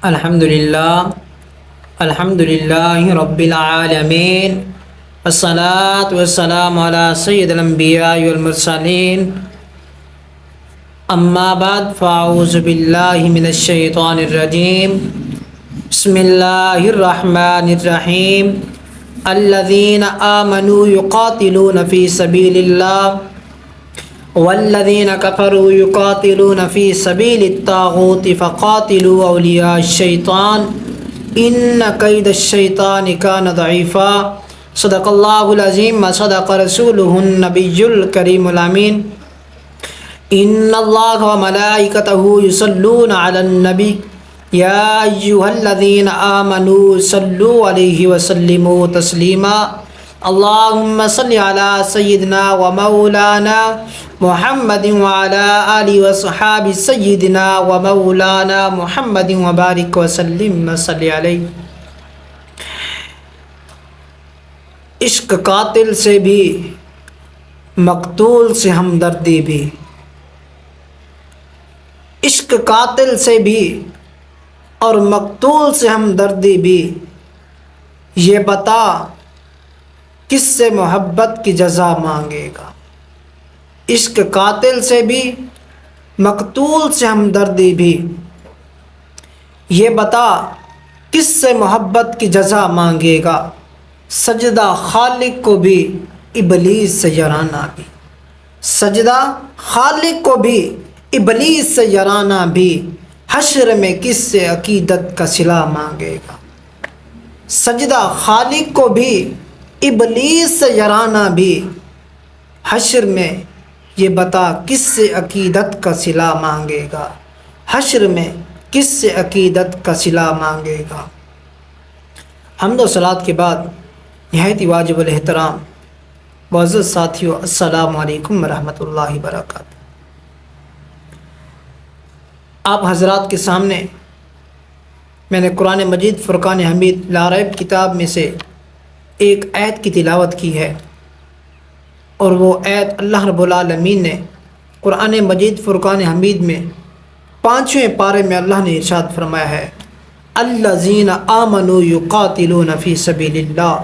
الحمد للہ رب العالمین والصلاة والسلام علی سید الانبیاء والمرسلین اما بعد فاعوذ باللہ من الشیطان الرجیم بسم اللہ الرحمن الرحیم الذین آمنوا یقاتلون فی سبیل اللہ والذین کفروا یقاتلون فی سبیل الطاغوت فقاتلوا اولیاء الشیطان ان کید الشیطان کان ضعیفا صدق اللہ العظیم وصدق رسولہ النبی الکریم الامین ان اللہ وملائکتہ یصلون علی النبی یا ایہا الذین آمنوا صلوا علیہ وسلموا تسلیما اللہم صل علی سیدنا و مولانا محمد وعلی آلہ وصحابہ سیدنا و مولانا محمد وبارک وسلم صلی علیہ۔ عشق قاتل سے بھی مقتول سے ہمدردی بھی، عشق قاتل سے بھی اور مقتول سے ہمدردی بھی، یہ بتا کس سے محبت کی جزا مانگے گا۔ عشق قاتل سے بھی مقتول سے ہمدردی بھی، یہ بتا کس سے محبت کی جزا مانگے گا۔ سجدہ خالق کو بھی ابلیس سے یارانہ بھی، سجدہ خالق کو بھی ابلیس سے یارانہ بھی، حشر میں کس سے عقیدت کا صلہ مانگے گا۔ سجدہ خالق کو بھی ابلیس سے یارانہ بھی، حشر میں یہ بتا کس سے عقیدت کا صلہ مانگے گا، حشر میں کس سے عقیدت کا صلہ مانگے گا۔ حمد و صلوات کے بعد نہایت واجب الاحترام معزز ساتھیو، السلام علیکم ورحمۃ اللہ وبرکاتہ۔ آپ حضرات کے سامنے میں نے قرآن مجید فرقان حمید لا ریب کتاب میں سے ایک آیت کی تلاوت کی ہے، اور وہ آیت اللہ رب العالمین نے قرآن مجید فرقان حمید میں 5ویں پارے میں اللہ نے ارشاد فرمایا ہے، الذین آمنوا یقاتلون فی سبیل اللہ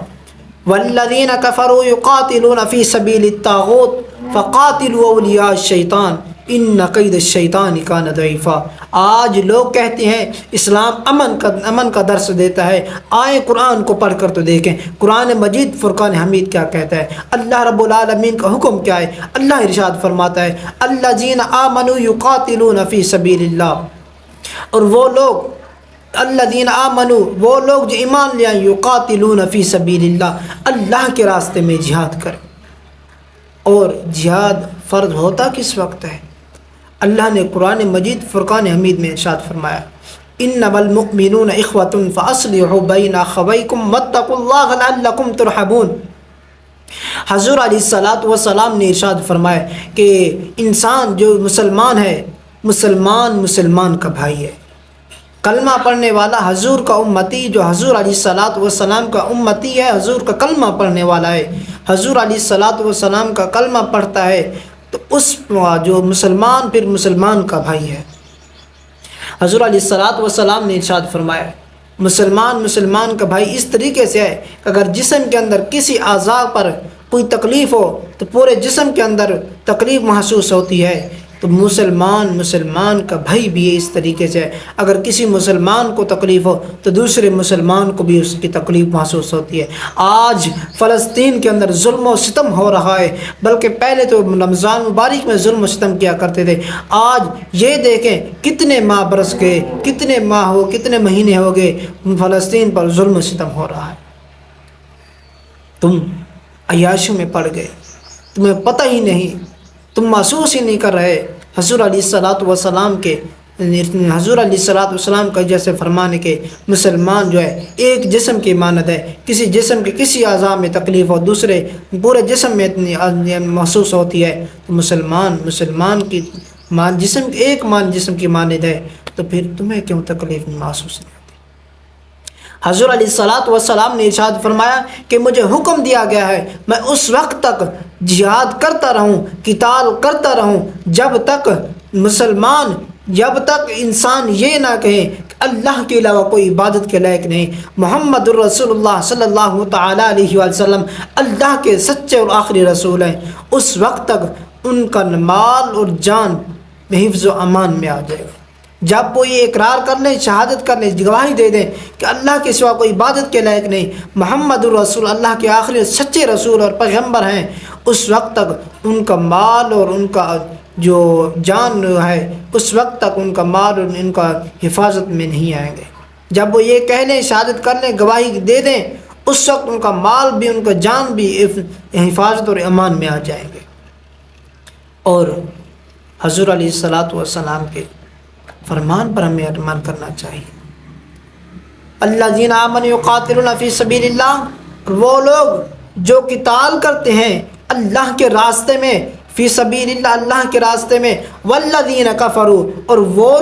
والذین کفروا یقاتلون فی سبیل الطاغوت فقاتلوا اولیاء الشیطان ان کید الشیطان کان ضعیفا۔ آج لوگ کہتے ہیں اسلام امن کا درس دیتا ہے، آئیں قرآن کو پڑھ کر تو دیکھیں قرآن مجید فرقان حمید کیا کہتا ہے، اللہ رب العالمین کا حکم کیا ہے۔ اللہ ارشاد فرماتا ہے، الذین آمنوا یقاتلون فی سبیل اللہ، اور وہ لوگ الذین آمنوا، وہ لوگ جو ایمان لے آئیں، یقاتلون فی سبیل اللہ، اللہ کے راستے میں جہاد کریں۔ اور جہاد فرض ہوتا کس وقت ہے؟ اللہ نے قرآن مجید فرقان حمید میں ارشاد فرمایا، انما المؤمنون اخوۃ فاصلحوا بین اخویکم واتقوا اللہ لعلکم ترحمون۔ حضور علیہ الصلوۃ والسلام نے ارشاد فرمایا کہ انسان جو مسلمان ہے، مسلمان کا بھائی ہے۔ کلمہ پڑھنے والا حضور کا امتی، جو حضور علیہ الصلوۃ والسلام کا امتی ہے، حضور کا کلمہ پڑھنے والا ہے، حضور علیہ الصلوۃ والسلام کا کلمہ پڑھتا ہے، تو اس جو مسلمان پھر مسلمان کا بھائی ہے۔ حضور علیہ الصلوۃ والسلام نے ارشاد فرمایا، مسلمان کا بھائی اس طریقے سے ہے کہ اگر جسم کے اندر کسی اعضاء پر کوئی تکلیف ہو تو پورے جسم کے اندر تکلیف محسوس ہوتی ہے، تو مسلمان کا بھائی بھی اس طریقے سے ہے، اگر کسی مسلمان کو تکلیف ہو تو دوسرے مسلمان کو بھی اس کی تکلیف محسوس ہوتی ہے۔ آج فلسطین کے اندر ظلم و ستم ہو رہا ہے، بلکہ پہلے تو رمضان مبارک میں ظلم و ستم کیا کرتے تھے، آج یہ دیکھیں کتنے ماہ برس گئے، کتنے مہینے ہو گئے، فلسطین پر ظلم و ستم ہو رہا ہے۔ تم عیاشیوں میں پڑ گئے، تمہیں پتہ ہی نہیں، تم محسوس ہی نہیں کر رہے۔ حضور علیہ الصلوۃ والسلام کا جیسے فرمانے کے مسلمان جو ہے ایک جسم کی مانند ہے، کسی جسم کے کسی اعضاء میں تکلیف ہو دوسرے پورے جسم میں اتنی محسوس ہوتی ہے، تو مسلمان کی جسم کی مانند ہے، تو پھر تمہیں کیوں تکلیف محسوس نہیں ہوتی؟ حضور علیہ الصلوۃ والسلام نے ارشاد فرمایا کہ مجھے حکم دیا گیا ہے میں اس وقت تک جہاد کرتا رہوں، قتال کرتا رہوں، جب تک انسان یہ نہ کہے کہ اللہ کے علاوہ کوئی عبادت کے لائق نہیں، محمد الرسول اللہ صلی اللہ تعالیٰ علیہ وسلم اللہ کے سچے اور آخری رسول ہیں، اس وقت تک ان کا مال اور جان میں حفظ و امان میں آ جائے گا۔ جب وہ یہ اقرار کر لیں، شہادت کر لیں، گواہی دے دیں کہ اللہ کے سوا کوئی عبادت کے لائق نہیں، محمد الرسول اللہ کے آخری سچے رسول اور پیغمبر ہیں، اس وقت تک ان کا مال اور ان کا جو جان ہے، اس وقت تک ان کا مال اور ان کا حفاظت میں نہیں آئیں گے۔ جب وہ یہ کہہ لیں، شہادت کر لیں، گواہی دے دیں، اس وقت ان کا مال بھی، ان کا جان بھی حفاظت اور امان میں آ جائیں گے۔ اور حضور علیہ الصلاۃ والسلام کے فرمان پر ہمیں ایمان کرنا چاہیے۔ الذین آمنوا یقاتلون فی سبیل اللہ، وہ لوگ جو قتال کرتے ہیں اللہ کے راستے میں، فی سبیل اللہ، اللہ کے راستے میں، والذین کفروا، اور وہ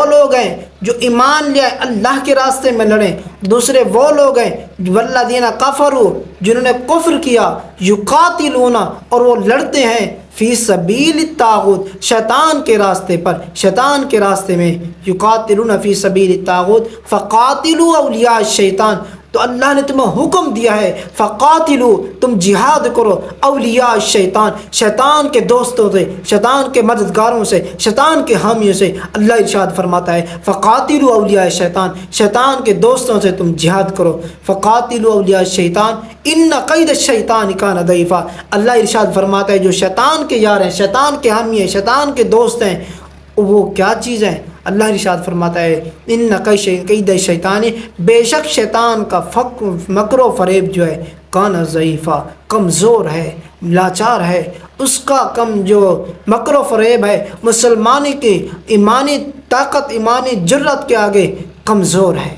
لوگ ہیں جو ایمان لے آئے اللہ کے راستے میں لڑیں، دوسرے وہ لوگ ہیں والذین کفروا، جنہوں نے کفر کیا، یقاتلون، اور وہ لڑتے ہیں، فی سبیل الطاغوت، شیطان کے راستے پر، شیطان کے راستے میں، یقاتلون فی سبیل الطاغوت فقاتلوا اولیاء الشیطان، تو اللہ نے تمہیں حکم دیا ہے فقاتلوا، تم جہاد کرو، اولیاء الشیطان، شیطان کے دوستوں سے، شیطان کے مددگاروں سے، شیطان کے حامیوں سے۔ اللہ ارشاد فرماتا ہے فقاتلوا اولیاء الشیطان، شیطان کے دوستوں سے تم جہاد کرو، فقاتلوا اولیاء الشیطان ان قید الشیطان کان ضعیفا۔ اللہ ارشاد فرماتا ہے جو شیطان کے یار ہیں، شیطان کے حامی ہیں، شیطان کے دوست ہیں، وہ کیا چیز ہیں؟ اللہ ارشاد فرماتا ہے ان قید الشیطان، بے شک شیطان کا مکر و فریب جو ہے، کان ضعیفا، کمزور ہے، لاچار ہے، اس کا جو مکر و فریب ہے مسلمان کی ایمانی طاقت، ایمانی جرت کے آگے کمزور ہے۔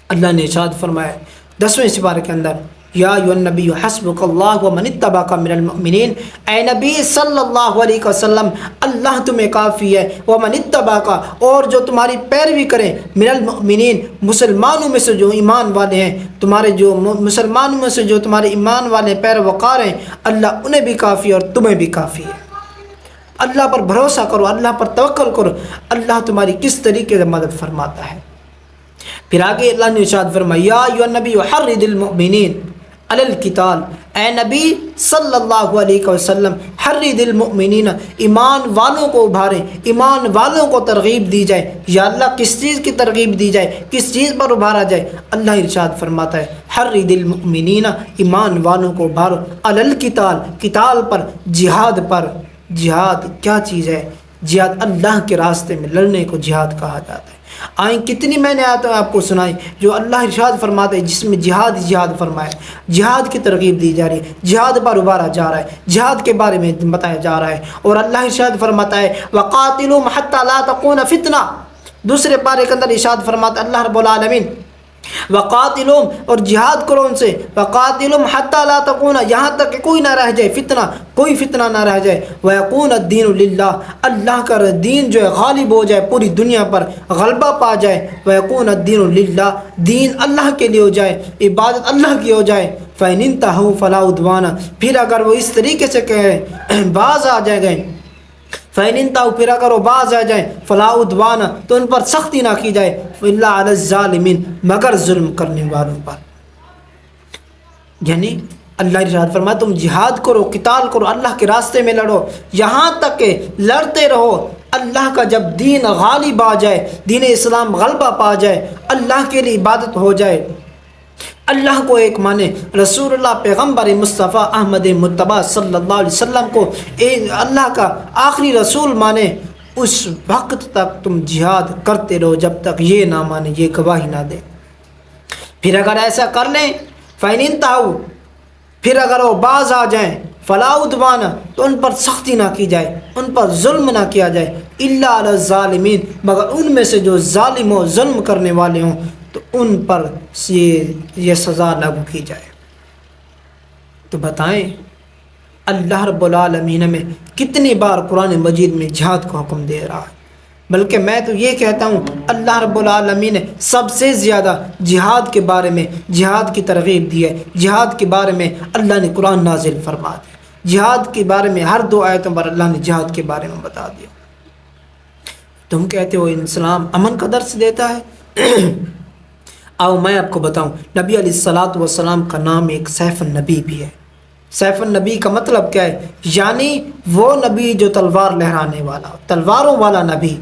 اللہ نے ارشاد فرمایا 10ویں سپارے کے اندر یا ایھا النبی حسبک اللہ ومن اتبعک من المؤمنین، اے نبی صلی اللہ علیہ وسلم اللہ تمہیں کافی ہے، ومن اتبعک، اور جو تمہاری پیروی کریں، من المؤمنین مسلمانوں میں سے جو ایمان والے ہیں، تمہارے جو مسلمانوں میں سے جو تمہارے ایمان والے پیروکار ہیں، اللہ انہیں بھی کافی ہے اور تمہیں بھی کافی ہے۔ اللہ پر بھروسہ کرو، اللہ پر توکل کرو، اللہ تمہاری کس طریقے سے مدد فرماتا ہے۔ پھر آگے اللہ نے ارشاد فرمایا یا ایھا النبی حرض المؤمنین علی القتال، اے نبی صلی اللہ علیہ وسلم حرض المؤمنین، ایمان والوں کو ابھاریں، ایمان والوں کو ترغیب دی جائے۔ یا اللہ کس چیز کی ترغیب دی جائے، کس چیز پر ابھارا جائے؟ اللہ ارشاد فرماتا ہے حرض المؤمنین، ایمان والوں کو ابھارو، علی القتال، قتال پر، جہاد پر۔ جہاد کیا چیز ہے؟ جہاد اللہ کے راستے میں لڑنے کو جہاد کہا جاتا ہے۔ آئیں کتنی میں نے آیتیں آپ کو سنائی جو اللہ ارشاد فرماتا ہے جس میں جہاد فرمایا، جہاد کی ترغیب دی جا رہی ہے، جہاد پر ابھارا جا رہا ہے، جہاد کے بارے میں بتایا جا رہا ہے۔ اور اللہ ارشاد فرماتا ہے وقاتلوا حتی لا تکون فتنہ، دوسرے پارے کے اندر ارشاد فرماتا ہے اللہ رب العالمین وقاتلہم، اور جہاد کرو ان سے، وقاتلہم حتی لا تکون، یہاں تک کہ کوئی نہ رہ جائے فتنہ، کوئی فتنہ نہ رہ جائے، ویکون الدین للہ، اللہ کا دین جو ہے غالب ہو جائے، پوری دنیا پر غلبہ پا جائے، ویکون الدین للہ، دین اللہ کے لیے ہو جائے، عبادت اللہ کی ہو جائے، فإن انتہوا فلا عدوان، پھر اگر وہ اس طریقے سے کہیں باز آ جائے گئے، فإن انتہوا، پھر اگر وہ باز آ جائیں، فلا عدوان، تو ان پر سختی نہ کی جائے، الا علی الظالمین، مگر ظلم کرنے والوں پر۔ یعنی اللہ ارشاد فرمایا تم جہاد کرو، قتال کرو، اللہ کے راستے میں لڑو، یہاں تک کہ لڑتے رہو، اللہ کا جب دین غالب آ جائے، دین اسلام غلبہ پا جائے، اللہ کے لیے عبادت ہو جائے، اللہ کو ایک مانے، رسول اللہ پیغمبر مصطفیٰ احمد متبع صلی اللہ علیہ وسلم کو اللہ کا آخری رسول مانے، اس وقت تک تم جہاد کرتے رہو جب تک یہ نہ مانے، یہ گواہی نہ دے۔ پھر اگر ایسا کر لیں فإن انتہوا، پھر اگر وہ باز آ جائیں، فلا عدوان، تو ان پر سختی نہ کی جائے، ان پر ظلم نہ کیا جائے، الا علی الظالمین، مگر ان میں سے جو ظالم ہو، ظلم کرنے والے ہوں، تو ان پر یہ سزا لاگو کی جائے۔ تو بتائیں اللہ رب العالمین میں کتنی بار قرآن مجید میں جہاد کا حکم دے رہا ہے، بلکہ میں تو یہ کہتا ہوں اللہ رب العالمین نے سب سے زیادہ جہاد کے بارے میں جہاد کی ترغیب دی ہے، جہاد کے بارے میں اللہ نے قرآن نازل فرما دیا، جہاد کے بارے میں ہر 2 آیتوں پر اللہ نے جہاد کے بارے میں بتا دیا۔ تم کہتے ہو اسلام امن کا درس دیتا ہے۔ آؤ میں آپ کو بتاؤں، نبی علیہ الصلاۃ والسلام کا نام ایک سیف النبی بھی ہے۔ سیف النبی کا مطلب کیا ہے؟ یعنی وہ نبی جو تلوار لہرانے والا، تلواروں والا نبی۔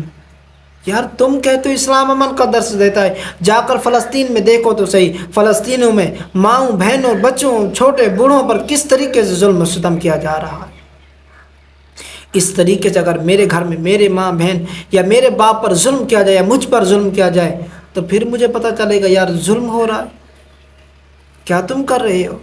یار تم کہتے ہو اسلام امن کا درس دیتا ہے، جا کر فلسطین میں دیکھو تو صحیح، فلسطینوں میں ماؤں بہنوں بچوں چھوٹے بوڑھوں پر کس طریقے سے ظلم و ستم کیا جا رہا ہے۔ اس طریقے سے اگر میرے گھر میں میرے ماں بہن یا میرے باپ پر ظلم کیا جائے یا مجھ پر ظلم کیا جائے تو پھر مجھے پتہ چلے گا یار ظلم ہو رہا ہے۔ کیا تم کر رہے ہو؟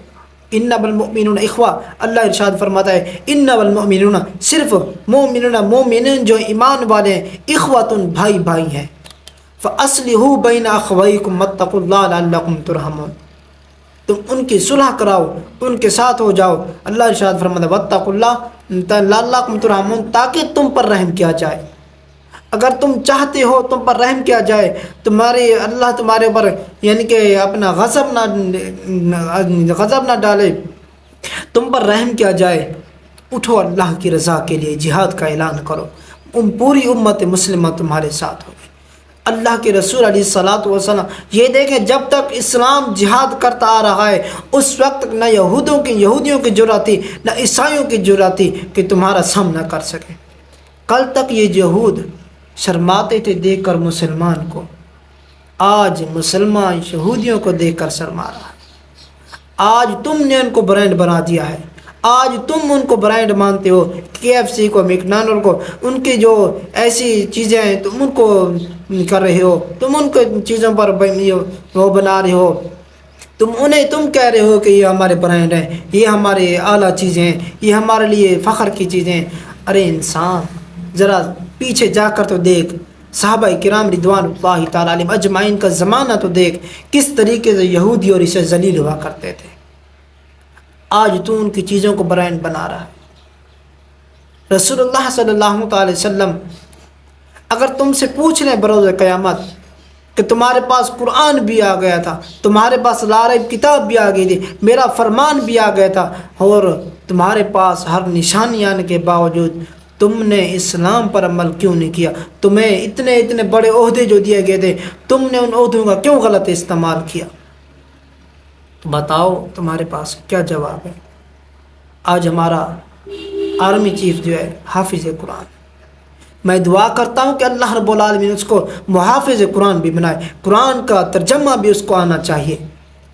انما المؤمنون اخوہ، اللہ ارشاد فرماتا ہے انما المؤمنون، صرف مومنون جو ایمان والے ہیں، اخوۃ بھائی بھائی ہیں، فاصلحوا بین اخویکم واتقوا اللہ لعلکم ترحمون، تم ان کی صلح کراؤ، ان کے ساتھ ہو جاؤ۔ اللہ ارشاد فرماتا ہے واتقوا اللہ لعلکم ترحمون، تاکہ تم پر رحم کیا جائے۔ اگر تم چاہتے ہو تم پر رحم کیا جائے، اللہ تمہارے اوپر یعنی کہ اپنا غضب نہ ڈالے، تم پر رحم کیا جائے، اٹھو اللہ کی رضا کے لیے جہاد کا اعلان کرو، پوری امت مسلمہ تمہارے ساتھ ہوگی۔ اللہ کے رسول علیہ الصلاۃ والسلام یہ دیکھیں، جب تک اسلام جہاد کرتا آ رہا ہے اس وقت نہ یہودیوں کی جرأت تھی نہ عیسائیوں کی جرأت تھی کہ تمہارا سامنا کر سکے۔ کل تک یہ یہود شرماتے تھے دیکھ کر مسلمان کو، آج مسلمان یہودیوں کو دیکھ کر شرما رہا ہے۔ آج تم نے ان کو برانڈ بنا دیا ہے، آج تم ان کو برانڈ مانتے ہو، KFC کو، میکڈونلڈ کو، ان کی جو ایسی چیزیں ہیں تم ان کو کر رہے ہو، تم ان کو چیزوں پر وہ بنا رہے ہو، تم کہہ رہے ہو کہ یہ ہمارے برانڈ ہیں، یہ ہمارے اعلیٰ چیزیں ہیں، یہ ہمارے لیے فخر کی چیزیں ہیں۔ ارے انسان ذرا پیچھے جا کر تو دیکھ، صحابہ کرام رضوان اللہ تعالیٰ علیہم اجمعین کا زمانہ تو دیکھ، کس طریقے سے یہودی اور عیسائی ذلیل ہوا کرتے تھے۔ آج تو ان کی چیزوں کو برانڈ بنا رہا ہے۔ رسول اللہ صلی اللہ تعالی وسلم اگر تم سے پوچھ لیں بروز قیامت کہ تمہارے پاس قرآن بھی آ گیا تھا، تمہارے پاس لا ریب کتاب بھی آ گئی تھی، میرا فرمان بھی آ گیا تھا، اور تمہارے پاس ہر نشانی آنے کے باوجود تم نے اسلام پر عمل کیوں نہیں کیا؟ تمہیں اتنے بڑے عہدے جو دیے گئے تھے، تم نے ان عہدوں کا کیوں غلط استعمال کیا؟ بتاؤ تمہارے پاس کیا جواب ہے؟ آج ہمارا آرمی چیف جو ہے حافظ قرآن، میں دعا کرتا ہوں کہ اللہ رب العالمین اس کو محافظ قرآن بھی بنائے، قرآن کا ترجمہ بھی اس کو آنا چاہیے۔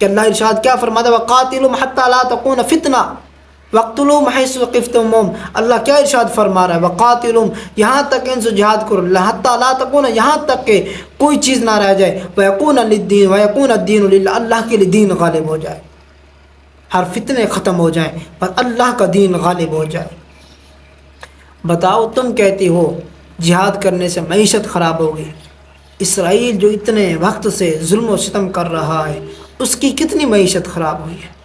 کہ اللہ ارشاد کیا فرماتا ہے وَقَاتِلُوهُمْ حَتَّى لَا تَكُونَ فِتْنَةٌ وَاقْتُلُوهُمْ حَيْثُ ثَقِفْتُمُوهُمْ، اللہ کیا ارشاد فرما رہا ہے وَقَاتِلُوهُمْ، یہاں تک ان سے جہاد کرو، حَتَّى لَا تَكُونَ، یہاں تک کہ کوئی چیز نہ رہ جائے، وَيَكُونَ لِلدِّينِ وَيَكُونَ الدِّينُ لِلَّهِ، اللہ کے لیے دین غالب ہو جائے، ہر فتنے ختم ہو جائیں پر اللہ کا دین غالب ہو جائے۔ بتاؤ تم کہتے ہو جہاد کرنے سے معیشت خراب ہوگی، اسرائیل جو اتنے وقت سے ظلم و ستم کر رہا ہے اس کی کتنی معیشت خراب ہوئی ہے؟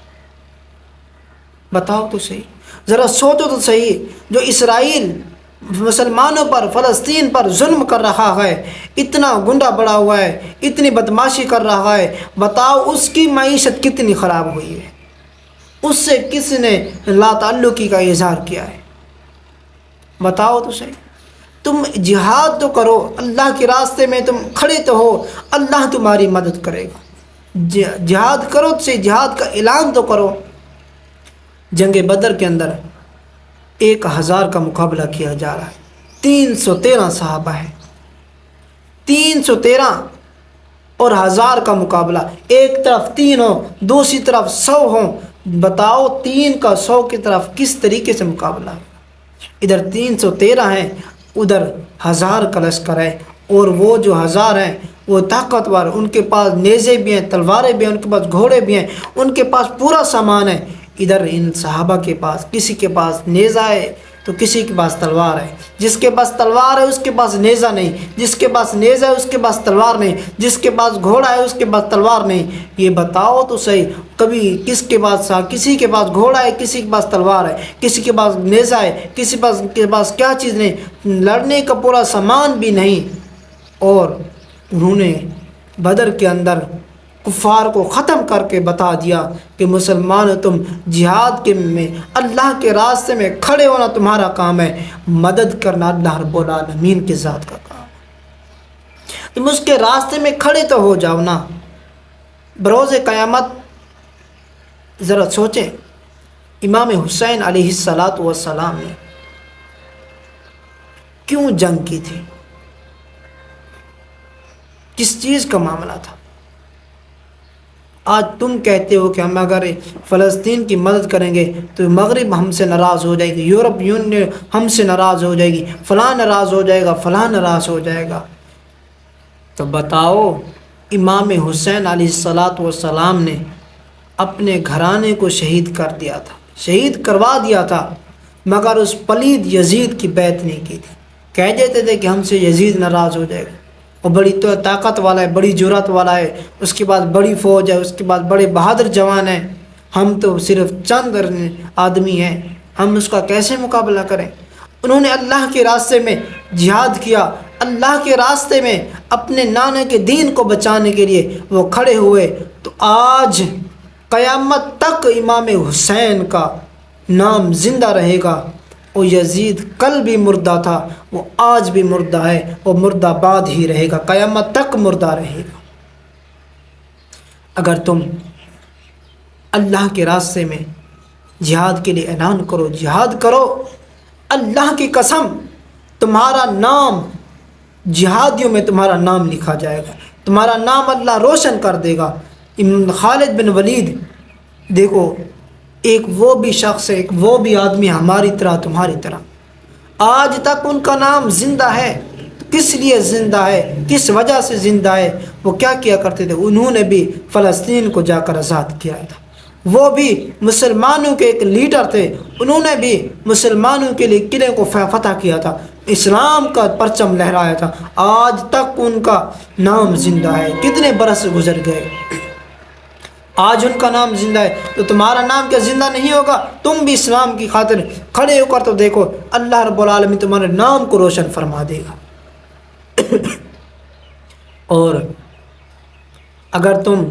بتاؤ تو صحیح، ذرا سوچو تو صحیح، جو اسرائیل مسلمانوں پر فلسطین پر ظلم کر رہا ہے، اتنا گنڈا بڑھا ہوا ہے، اتنی بدماشی کر رہا ہے، بتاؤ اس کی معیشت کتنی خراب ہوئی ہے؟ اس سے کس نے لا تعلقی کا اظہار کیا ہے؟ بتاؤ تو صحیح۔ تم جہاد تو کرو، اللہ کے راستے میں تم کھڑے تو ہو، اللہ تمہاری مدد کرے گا۔ جہاد کرو تو صحیح، جہاد کا اعلان تو کرو۔ جنگ بدر کے اندر 1000 کا مقابلہ کیا جا رہا ہے، 313 صحابہ ہیں، 313 اور 1000 کا مقابلہ، ایک طرف 3 ہوں دوسری طرف 100 ہوں، بتاؤ 3 کا 100 کی طرف کس طریقے سے مقابلہ ہے؟ ادھر 313 ہیں، ادھر 1000 کا لشکر ہے، اور وہ جو 1000 ہیں وہ طاقتور، ان کے پاس نیزے بھی ہیں، تلواریں بھی ہیں، ان کے پاس گھوڑے بھی ہیں، ان کے پاس پورا سامان ہے۔ ادھر ان صحابہ کے پاس کسی کے پاس نیزہ ہے تو کسی کے پاس تلوار ہے، جس کے پاس تلوار ہے اس کے پاس نیزہ نہیں، جس کے پاس نیزہ ہے اس کے پاس تلوار نہیں، جس کے پاس گھوڑا ہے اس کے پاس تلوار نہیں۔ یہ بتاؤ تو صحیح، کبھی کسی کے پاس گھوڑا ہے، کسی کے پاس تلوار ہے، کسی کے پاس نیزہ ہے، کسی کے پاس کیا چیز نہیں، لڑنے کا پورا سامان بھی نہیں، اور انہوں نے بدر کے اندر کفار کو ختم کر کے بتا دیا کہ مسلمان تم جہاد کے میں اللہ کے راستے میں کھڑے ہونا تمہارا کام ہے، مدد کرنا اللہ رب العالمین کی ذات کا کام ہے۔ تم اس کے راستے میں کھڑے تو ہو جاؤ نا۔ بروز قیامت ذرا سوچیں، امام حسین علیہ الصلاۃ والسلام نے کیوں جنگ کی تھی؟ کس چیز کا معاملہ تھا؟ آج تم کہتے ہو کہ ہم اگر فلسطین کی مدد کریں گے تو مغرب ہم سے ناراض ہو جائے گی، یورپ یونین ہم سے ناراض ہو جائے گی، فلاں ناراض ہو جائے گا، فلاں ناراض ہو جائے گا۔ تو بتاؤ، امام حسین علیہ الصلاۃ والسلام نے اپنے گھرانے کو شہید کر دیا تھا، شہید کروا دیا تھا، مگر اس پلید یزید کی بیعت نہیں کی تھی۔ کہہ دیتے تھے کہ ہم سے یزید ناراض ہو جائے گا، وہ بڑی طاقت والا ہے، بڑی جرأت والا ہے، اس کے بعد بڑی فوج ہے، اس کے بعد بڑے بہادر جوان ہیں، ہم تو صرف چند آدمی ہیں، ہم اس کا کیسے مقابلہ کریں؟ انہوں نے اللہ کے راستے میں جہاد کیا، اللہ کے راستے میں اپنے نانا کے دین کو بچانے کے لیے وہ کھڑے ہوئے۔ تو آج قیامت تک امام حسین کا نام زندہ رہے گا۔ وہ یزید کل بھی مردہ تھا، وہ آج بھی مردہ ہے، وہ مردہ بعد ہی رہے گا، قیامت تک مردہ رہے گا۔ اگر تم اللہ کے راستے میں جہاد کے لیے اعلان کرو، جہاد کرو، اللہ کی قسم تمہارا نام جہادیوں میں تمہارا نام لکھا جائے گا، تمہارا نام اللہ روشن کر دے گا۔ خالد بن ولید دیکھو، ایک وہ بھی شخص ہے، ایک وہ بھی آدمی ہماری طرح تمہاری طرح، آج تک ان کا نام زندہ ہے۔ کس لیے زندہ ہے؟ کس وجہ سے زندہ ہے؟ وہ کیا کیا کرتے تھے؟ انہوں نے بھی فلسطین کو جا کر آزاد کیا تھا، وہ بھی مسلمانوں کے ایک لیڈر تھے، انہوں نے بھی مسلمانوں کے لیے قلعے کو فتح کیا تھا، اسلام کا پرچم لہرایا تھا، آج تک ان کا نام زندہ ہے۔ کتنے برس گزر گئے، آج ان کا نام زندہ ہے، تو تمہارا نام کیا زندہ نہیں ہوگا؟ تم بھی اسلام کی خاطر کھڑے ہو کر تو دیکھو، اللہ رب العالمین تمہارے نام کو روشن فرما دے گا۔ اور اگر تم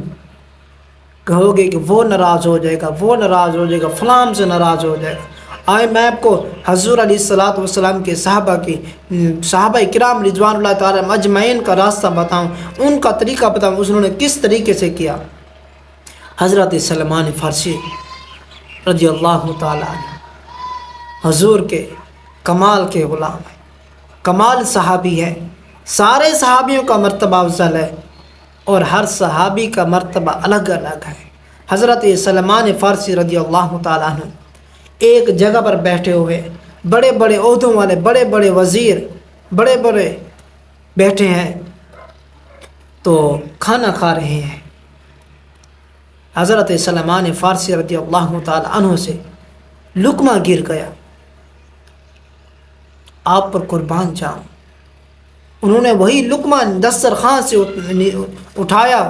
کہو گے کہ وہ ناراض ہو جائے گا، وہ ناراض ہو جائے گا، فلاں سے ناراض ہو جائے گا، آئے میں آپ کو حضور علیہ الصلاۃ والسلام کے صحابہ کرام رضوان اللہ تعالیٰ اجمعین کا راستہ بتاؤں، ان کا طریقہ بتاؤں، انہوں نے کس طریقے سے کیا۔ حضرت سلمان فارسی رضی اللہ تعالیٰ عنہ حضور کے کمال کے غلام ہیں، کمال صحابی ہے، سارے صحابیوں کا مرتبہ افضل ہے، اور ہر صحابی کا مرتبہ الگ الگ ہے۔ حضرت سلمان فارسی رضی اللہ تعالیٰ عنہ ایک جگہ پر بیٹھے ہوئے، بڑے بڑے عہدوں والے، بڑے بڑے وزیر، بڑے بڑے بیٹھے ہیں، تو کھانا کھا رہے ہیں۔ حضرت سلمان فارسی رضی اللہ تعالیٰ عنہ سے لقمہ گر گیا، آپ پر قربان جاؤں، انہوں نے وہی لقمہ دسترخوان سے اٹھایا،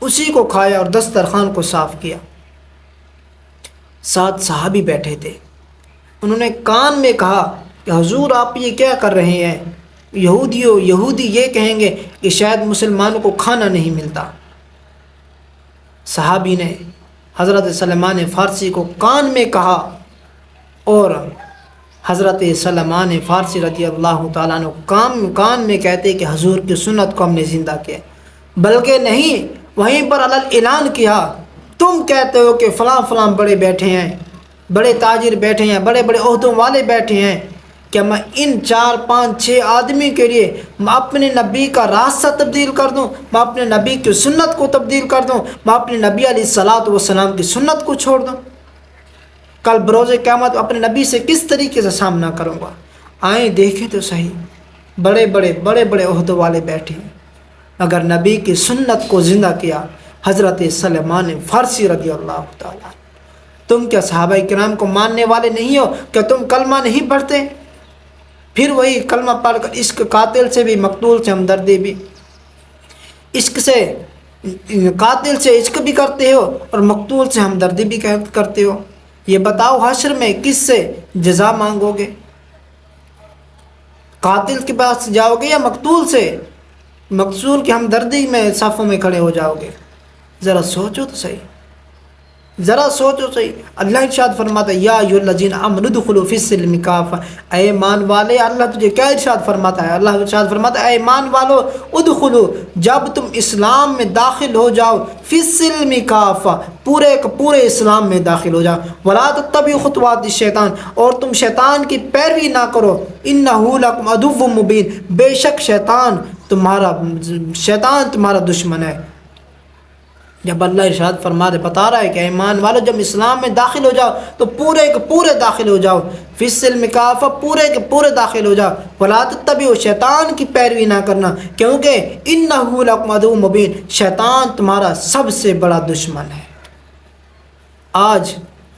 اسی کو کھایا اور دسترخوان کو صاف کیا۔ 7 صحابی بیٹھے تھے، انہوں نے کان میں کہا کہ حضور آپ یہ کیا کر رہے ہیں؟ یہودی یہ کہیں گے کہ شاید مسلمانوں کو کھانا نہیں ملتا۔ صحابی نے حضرت سلمان فارسی کو کان میں کہا، اور حضرت سلمان فارسی رضی اللہ تعالیٰ عنہ کان میں کہتے کہ حضور کی سنت کو ہم نے زندہ کیا، بلکہ نہیں، وہیں پر اعلان کیا، تم کہتے ہو کہ فلاں فلاں بڑے بیٹھے ہیں، بڑے تاجر بیٹھے ہیں، بڑے بڑے عہدوں والے بیٹھے ہیں، کیا میں ان 4 5 6 آدمی کے لیے میں اپنے نبی کا راستہ تبدیل کر دوں؟ میں اپنے نبی کی سنت کو تبدیل کر دوں؟ میں اپنے نبی علیہ الصلاۃ والسلام کی سنت کو چھوڑ دوں؟ کل بروز قیامت اپنے نبی سے کس طریقے سے سامنا کروں گا؟ آئیں دیکھیں تو صحیح، بڑے بڑے عہدوں والے بیٹھے ہیں، اگر نبی کی سنت کو زندہ کیا حضرت سلمان فارسی رضی اللہ تعالیٰ۔ تم کیا صحابہ کرام کو ماننے والے نہیں ہو؟ کیا تم کلمہ نہیں پڑھتے؟ پھر وہی کلمہ پڑھ کر عشق قاتل سے بھی، مقتول سے ہمدردی بھی، عشق سے قاتل سے عشق بھی کرتے ہو اور مقتول سے ہمدردی بھی کرتے ہو۔ یہ بتاؤ حشر میں کس سے جزا مانگو گے؟ قاتل کے پاس جاؤ گے یا مقتول سے؟ مقتول کی ہمدردی میں صفوں میں کھڑے ہو جاؤ گے؟ ذرا سوچو تو صحیح۔ ذرا سوچو صحیح، اللہ ارشاد فرماتا ہے یا ایھا الذین آمنوا ادخلوا فی السلم کافہ، اے ایمان والے، اللہ تجھے کیا ارشاد فرماتا ہے؟ اللہ ارشاد فرماتا ہے اے ایمان والو ادخلوا، جب تم اسلام میں داخل ہو جاؤ، فی السلم کافہ، پورے کے پورے اسلام میں داخل ہو جاؤ، ولا تتبعوا خطوات الشیطان، اور تم شیطان کی پیروی نہ کرو، انہ لکم عدو مبین، بے شک شیطان تمہارا دشمن ہے۔ جب اللہ ارشاد فرما دے بتا رہا ہے کہ ایمان والو جب اسلام میں داخل ہو جاؤ تو پورے کے پورے داخل ہو جاؤ، فی السلم کافہ، پورے کے پورے داخل ہو جاؤ، ولا تتبعوا، شیطان کی پیروی نہ کرنا، کیونکہ انہ لکم عدو مبین، شیطان تمہارا سب سے بڑا دشمن ہے۔ آج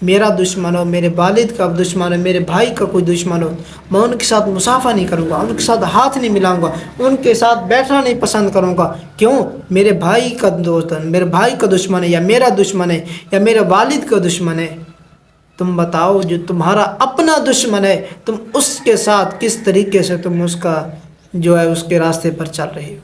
میرا دشمن ہو، میرے والد کا دشمن ہو، میرے بھائی کا کوئی دشمن ہو، میں ان کے ساتھ مصافحہ نہیں کروں گا، ان کے ساتھ ہاتھ نہیں ملاؤں گا، ان کے ساتھ بیٹھنا نہیں پسند کروں گا۔ کیوں؟ میرے بھائی کا دوست ہے، میرے بھائی کا دشمن ہے، یا میرا دشمن ہے، یا میرے والد کا دشمن ہے۔ تم بتاؤ، جو تمہارا اپنا دشمن ہے، تم اس کے ساتھ کس طریقے سے تم اس کا جو ہے اس کے راستے پر چل رہے ہو؟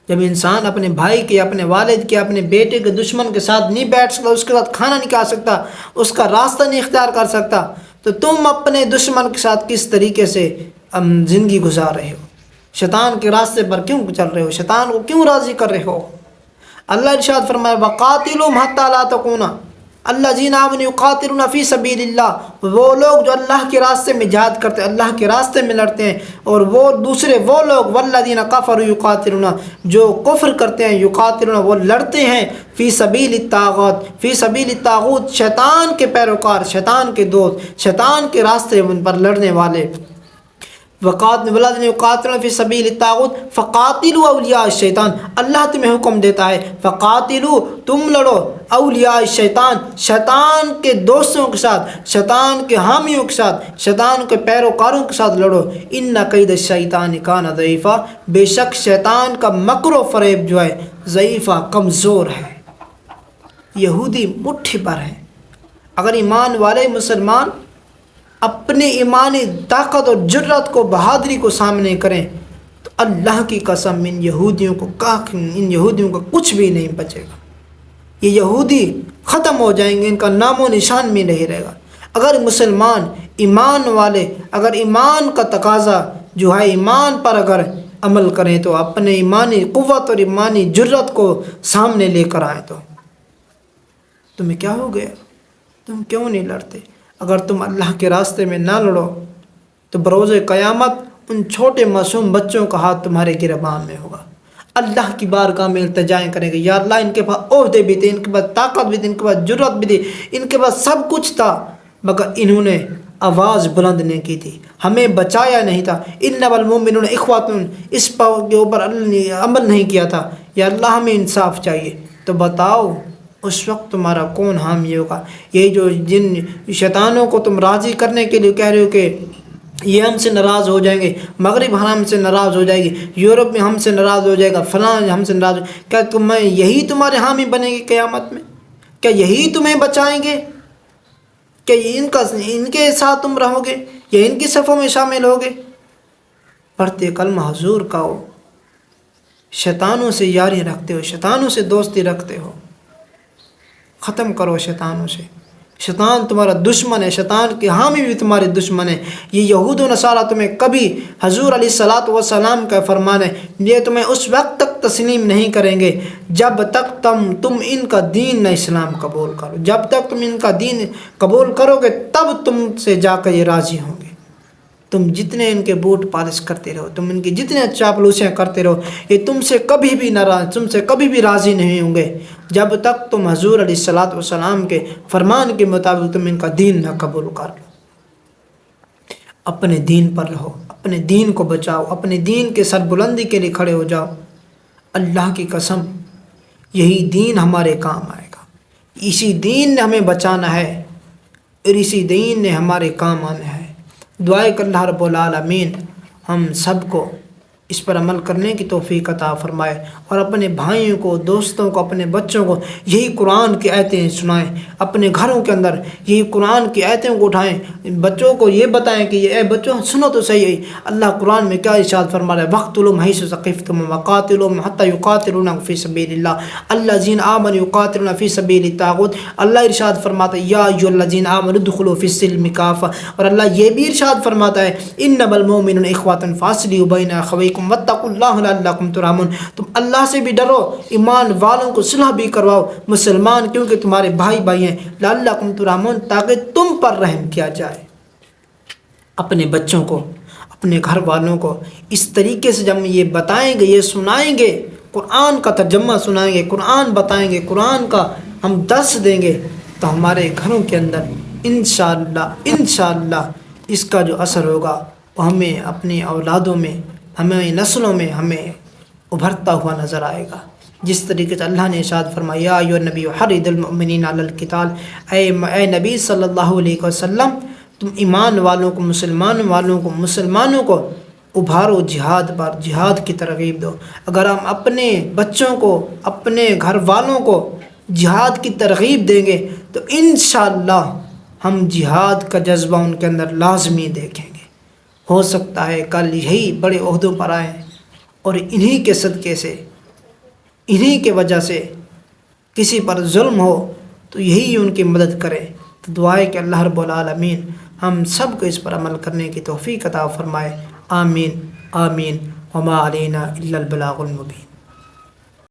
جب انسان اپنے بھائی کے، اپنے والد کے، اپنے بیٹے کے دشمن کے ساتھ نہیں بیٹھ سکتا، اس کے ساتھ کھانا نہیں کھا سکتا، اس کا راستہ نہیں اختیار کر سکتا، تو تم اپنے دشمن کے ساتھ کس طریقے سے زندگی گزار رہے ہو؟ شیطان کے راستے پر کیوں چل رہے ہو؟ شیطان کو کیوں راضی کر رہے ہو؟ اللہ ارشاد فرمایا وَقَاتِلُوهُمْ حَتَّىٰ لَا تَكُونَ الَّذِينَ آمَنُوا يُقَاتِلُونَ فِي سَبِيلِ اللَّهِ، وہ لوگ جو اللہ کے راستے میں جہاد کرتے ہیں، اللہ کے راستے میں لڑتے ہیں، اور وہ دوسرے وہ لوگ وَالَّذِينَ كَفَرُوا يُقَاتِلُونَ، جو کفر کرتے ہیں، يُقَاتِلُونَ وہ لڑتے ہیں، فی سبیل الطاغوت، فی سبیل الطاغوت، شیطان کے پیروکار، شیطان کے دوست، شیطان کے راستے پر لڑنے والے۔ وَالَّذِينَ يُقَاتِلُونَ فِي سَبِيلِ الطاغوت فَقَاتِلُوا أَوْلِيَاءَ الشَّيْطَانِ، اللہ تمہیں حکم دیتا ہے فَقَاتِلُوا، تم لڑو، اولیاء الشیطان، شیطان کے دوستوں کے ساتھ، شیطان کے حامیوں کے ساتھ، شیطان کے پیروکاروں کے ساتھ لڑو، اِنَّ کَیْدَ الشَّیْطَانِ کَانَ ضَعِیفًا، بے شک شیطان کا مکر و فریب جو ہے ضعیفہ، کمزور ہے۔ یہودی مٹھی پر ہے۔ اگر ایمان والے مسلمان اپنے ایمانی طاقت اور جرت کو، بہادری کو سامنے کریں تو اللہ کی قسم ان یہودیوں کو کچھ بھی نہیں بچے گا۔ یہ یہودی ختم ہو جائیں گے، ان کا نام و نشان بھی نہیں رہے گا۔ اگر مسلمان ایمان والے، اگر ایمان کا تقاضا جو ہے ایمان پر اگر عمل کریں تو اپنے ایمانی قوت اور ایمانی جرت کو سامنے لے کر آئیں، تو تمہیں کیا ہو گیا؟ تم کیوں نہیں لڑتے؟ اگر تم اللہ کے راستے میں نہ لڑو تو بروز قیامت ان چھوٹے معصوم بچوں کا ہاتھ تمہارے گربان میں ہوگا۔ اللہ کی بارگاہ میں التجائیں کریں گے، یا اللہ ان کے پاس عہدے بھی تھے، ان کے پاس طاقت بھی تھی، ان کے پاس جرت بھی تھی، ان کے پاس سب کچھ تھا، مگر انہوں نے آواز بلند نہیں کی تھی، ہمیں بچایا نہیں تھا۔ انما المؤمنون اخوۃ، اس کے اوپر عمل نہیں کیا تھا۔ یا اللہ ہمیں انصاف چاہیے۔ تو بتاؤ اس وقت تمہارا کون حامی ہوگا؟ یہ جو جن شیطانوں کو تم راضی کرنے کے لیے کہہ رہے ہو کہ یہ ہم سے ناراض ہو جائیں گے، مغرب ہم سے ناراض ہو جائے گی، یورپ میں ہم سے ناراض ہو جائے گا، فلاں ہم سے ناراض ہو، کیا یہی تمہارے حامی بنے گی قیامت میں؟ کیا یہی تمہیں بچائیں گے؟ کہ ان کے ساتھ تم رہو گے یا ان کی صفوں میں شامل ہوگے؟ پڑھتے کلمہ حضور کا ہو، شیطانوں سے یاری رکھتے ہو، شیطانوں سے دوستی رکھتے ہو، ختم کرو شیطانوں سے۔ شیطان تمہارا دشمن ہے، شیطان کے حامی بھی تمہارے دشمن ہے۔ یہ یہود و نصارہ تمہیں کبھی، حضور علیہ الصلاۃ والسلام کا فرمان ہے، یہ تمہیں اس وقت تک تسلیم نہیں کریں گے جب تک تم ان کا دین نہ اسلام قبول کرو۔ جب تک تم ان کا دین قبول کرو گے تب تم سے جا کر یہ راضی ہوں گے۔ تم جتنے ان کے بوٹ پالش کرتے رہو، تم ان کی جتنے چاپلوسیاں کرتے رہو، یہ تم سے کبھی بھی راضی نہیں ہوں گے جب تک تم حضور علیہ الصلاۃ والسلام کے فرمان کے مطابق تم ان کا دین نہ قبول کر لو۔ اپنے دین پر رہو، اپنے دین کو بچاؤ، اپنے دین کے سربلندی کے لیے کھڑے ہو جاؤ۔ اللہ کی قسم یہی دین ہمارے کام آئے گا، اسی دین نے ہمیں بچانا ہے اور اسی دین نے ہمارے کام آنا ہے۔ دعائے کہ اللہ رب العالمین ہم سب کو اس پر عمل کرنے کی توفیق عطا فرمائے، اور اپنے بھائیوں کو، دوستوں کو، اپنے بچوں کو یہی قرآن کی آیتیں سنائیں، اپنے گھروں کے اندر یہی قرآن کی آیتوں کو اٹھائیں، بچوں کو یہ بتائیں کہ اے بچوں سنو تو صحیح ہے اللہ قرآن میں کیا ارشاد فرما رہا ہے، وَاقْتُلُوهُمْ حَيْثُ ثَقِفْتُمُوهُمْ وَقَاتِلُوهُمْ حَتَّى يُقَاتِلُونَكُمْ فِي سَبِيلِ اللَّهِ الَّذِينَ آمَنُوا يُقَاتِلُونَ فِي سَبِيلِ الطَّاغُوتِ۔ اللہ ارشاد فرماتا ہے یا ایھا الذین آمنوا ادخلوا فی السلم کافہ، اور اللہ یہ بھی ارشاد فرماتا ہے انما المؤمنون اخوۃ فاصلحوا بین اخویکم واتقوا اللہ لعلکم ترحمون۔ تم اللہ سے بھی ڈرو، ایمان والوں کو صلح بھی کرواؤ، مسلمان کیونکہ تمہارے بھائی بھائی ہیں، لعلکم ترحمون تاکہ تم پر رحم کیا جائے۔ اپنے بچوں کو، اپنے گھر والوں کو اس طریقے سے جب ہم یہ بتائیں گے، یہ سنائیں گے، قرآن کا ترجمہ سنائیں گے، قرآن بتائیں گے، قرآن کا ہم درس دیں گے، تو ہمارے گھروں کے اندر انشاءاللہ اس کا جو اثر ہوگا وہ ہمیں اپنی اولادوں میں، ہمیں نسلوں میں ہمیں ابھرتا ہوا نظر آئے گا۔ جس طریقے سے اللہ نے ارشاد فرمایا یا ایھا النبی حرض المؤمنین علی القتال، اے نبی صلی اللہ علیہ وسلم تم ایمان والوں کو، مسلمانوں کو ابھارو جہاد پر، جہاد کی ترغیب دو۔ اگر ہم اپنے بچوں کو، اپنے گھر والوں کو جہاد کی ترغیب دیں گے تو انشاءاللہ ہم جہاد کا جذبہ ان کے اندر لازمی دیکھیں گے۔ ہو سکتا ہے کل یہی بڑے عہدوں پر آئیں اور انہی کے صدقے سے، انہی کے وجہ سے کسی پر ظلم ہو تو یہی ان کی مدد کرے۔ تو دعا ہے کہ اللہ رب العالمین ہم سب کو اس پر عمل کرنے کی توفیق عطا فرمائے۔ آمین آمین، وما علینا الا البلاغ المبین۔